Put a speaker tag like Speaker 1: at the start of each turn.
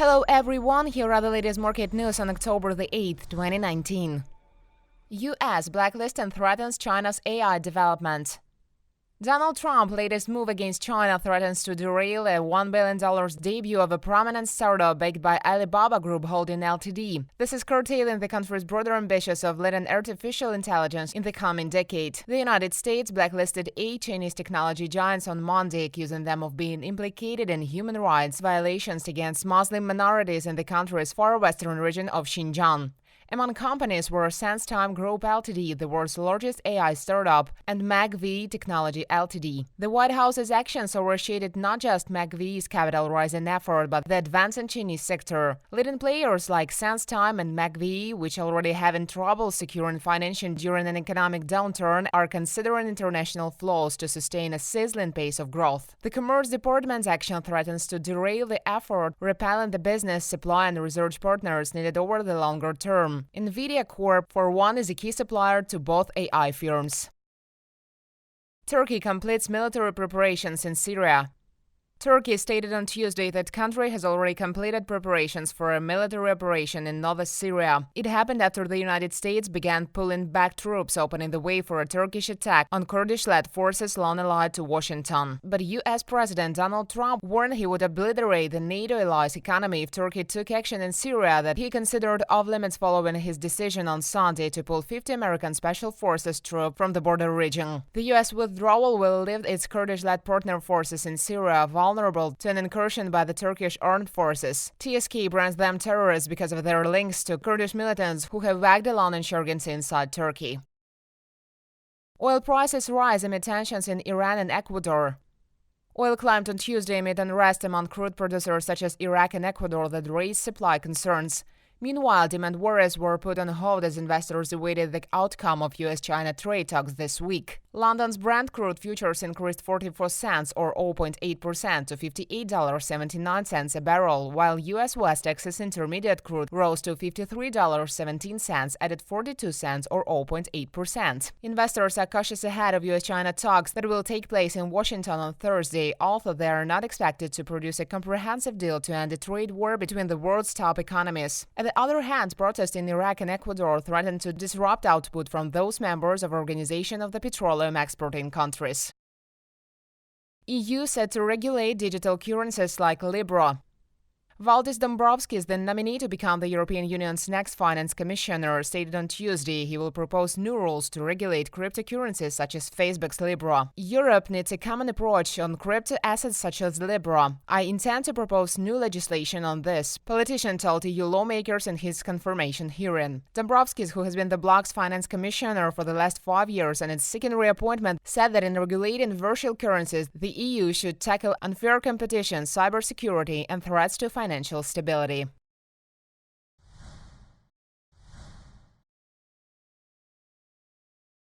Speaker 1: Hello everyone, here are the latest market news on October the 8th, 2019. U.S. blacklists and threatens China's AI development. Donald Trump's latest move against China threatens to derail a $1 billion debut of a prominent startup backed by Alibaba Group Holding Ltd. This is curtailing the country's broader ambitions of leading artificial intelligence in the coming decade. The United States blacklisted 8 Chinese technology giants on Monday, accusing them of being implicated in human rights violations against Muslim minorities in the country's far western region of Xinjiang. Among companies were SenseTime Group Ltd, the world's largest AI startup, and Megvii Technology Ltd. The White House's actions overshaded not just Megvii's capital-raising effort, but the advancing Chinese sector. Leading players like SenseTime and Megvii, which already having trouble securing financing during an economic downturn, are considering international flows to sustain a sizzling pace of growth. The Commerce Department's action threatens to derail the effort, repelling the business, supply, and research partners needed over the longer term. Nvidia Corp, for one, is a key supplier to both AI firms. Turkey completes military preparations in Syria. Turkey stated on Tuesday that country has already completed preparations for a military operation in northern Syria. It happened after the United States began pulling back troops, opening the way for a Turkish attack on Kurdish-led forces long allied to Washington. But U.S. President Donald Trump warned he would obliterate the NATO allies' economy if Turkey took action in Syria that he considered off-limits following his decision on Sunday to pull 50 American Special Forces troops from the border region. The U.S. withdrawal will leave its Kurdish-led partner forces in Syria vulnerable to an incursion by the Turkish armed forces. TSK brands them terrorists because of their links to Kurdish militants who have wagged along insurgency inside Turkey. Oil prices rise amid tensions in Iran and Ecuador. Oil climbed on Tuesday amid unrest among crude producers such as Iraq and Ecuador that raised supply concerns. Meanwhile, demand worries were put on hold as investors awaited the outcome of U.S.-China trade talks this week. London's Brent crude futures increased 44 cents or 0.8% to $58.79 a barrel, while U.S. West Texas Intermediate crude rose to $53.17, added 42 cents or 0.8%. Investors are cautious ahead of U.S.-China talks that will take place in Washington on Thursday, although they are not expected to produce a comprehensive deal to end the trade war between the world's top economies. On the other hand, protests in Iraq and Ecuador threaten to disrupt output from those members of Organization of the Petroleum Exporting Countries. EU set to regulate digital currencies like Libra. Valdis Dombrovskis, the nominee to become the European Union's next finance commissioner, stated on Tuesday he will propose new rules to regulate cryptocurrencies such as Facebook's Libra. Europe needs a common approach on crypto assets such as Libra. I intend to propose new legislation on this, politician told EU lawmakers in his confirmation hearing. Dombrovskis, who has been the bloc's finance commissioner for the last 5 years and is seeking reappointment, said that in regulating virtual currencies, the EU should tackle unfair competition, cybersecurity, and threats to financial stability.